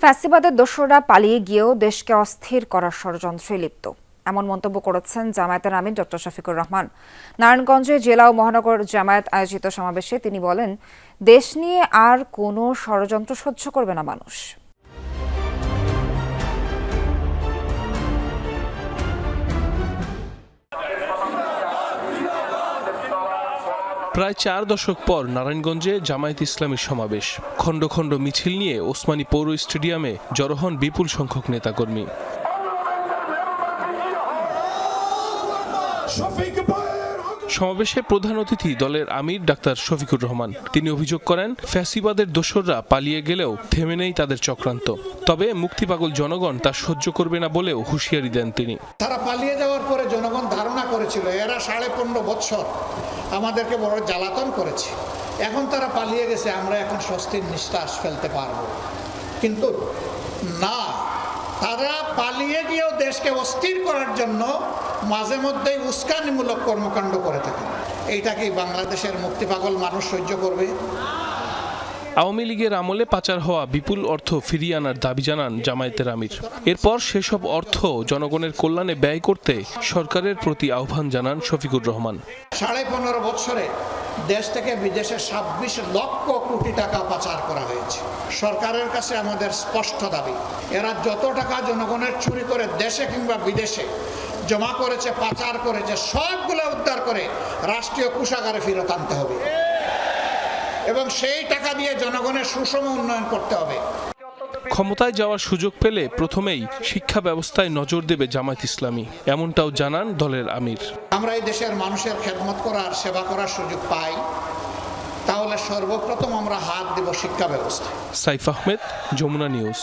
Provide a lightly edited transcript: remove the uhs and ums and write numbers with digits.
ফ্যাসিবাদের দোসররা পালিয়ে গিয়েও দেশকে অস্থির করার ষড়যন্ত্রে লিপ্ত, এমন মন্তব্য করেছেন জামায়াতের আমির ডক্টর শফিকুর রহমান। নারায়ণগঞ্জে জেলা ও মহানগর জামায়াত আয়োজিত সমাবেশে তিনি বলেন, দেশ নিয়ে আর কোনো ষড়যন্ত্র সহ্য করবে না মানুষ। প্রায় 4 দশক পর নারায়ণগঞ্জে জামায়াত ইসলামীর সমাবেশ। খণ্ড খণ্ড মিছিল নিয়ে ওসমানী পৌর স্টেডিয়ামে জড়ো হন বিপুল সংখ্যক নেতাকর্মী। সমাবেশে প্রধান অতিথি দলের আমির ডাক্তার শফিকুর রহমান। তিনি অভিযোগ করেন, ফ্যাসিবাদের দোসররা পালিয়ে গেলেও থেমে নেই তাদের চক্রান্ত। তবে মুক্তিপাগল জনগণ তা সহ্য করবে না বলেও হুঁশিয়ারি দেন তিনি। তারা পালিয়ে যাওয়ার পরে জনগণ ধারণা করেছিল এরা 15.5 বছর আমাদেরকে বড় জ্বালাতন করেছে, এখন তারা পালিয়ে গেছে, আমরা এখন স্বস্তির নিঃশ্বাস ফেলতে পারবো। কিন্তু না, তারা পালিয়ে গিয়েও দেশকে অস্থির করার জন্য মাঝে মধ্যেই উস্কানিমূলক কর্মকাণ্ড করে থাকে। এইটা কি বাংলাদেশের মুক্তিপাগল মানুষ সহ্য করবে? আওয়ামী লীগের আমলে পাচার হওয়া বিপুল অর্থ ফিরিয়ে আনার দাবি জানান জামায়াতের আমির। এরপর সেসব অর্থ জনগণের কল্যাণে ব্যয় করতে সরকারের প্রতি আহ্বান জানান শফিকুর রহমান। 15.5 বছরে দেশ থেকে বিদেশে 26 লক্ষ কোটি টাকা পাচার করা হয়েছে। সরকারের কাছে আমাদের স্পষ্ট দাবি, এরা যত টাকা জনগণের চুরি করে দেশে কিংবা বিদেশে জমা করেছে, পাচার করেছে, সবগুলো উদ্ধার করে রাষ্ট্রীয় কোষাগারে ফেরত আনতে হবে এবং সেই টাকা দিয়ে জনগণের সুষম উন্নয়ন করতে হবে। ক্ষমতায় যাওয়ার সুযোগ পেলে প্রথমেই শিক্ষা ব্যবস্থায় নজর দেবে জামায়াত ইসলামী, এমনটাও জানান দলের আমির। আমরা এই দেশের মানুষের খেদমত করার, সেবা করার সুযোগ পাই, তাহলে সর্বপ্রথম আমরা হাত দেব শিক্ষা ব্যবস্থায়। সাইফ আহমেদ, যমুনা নিউজ।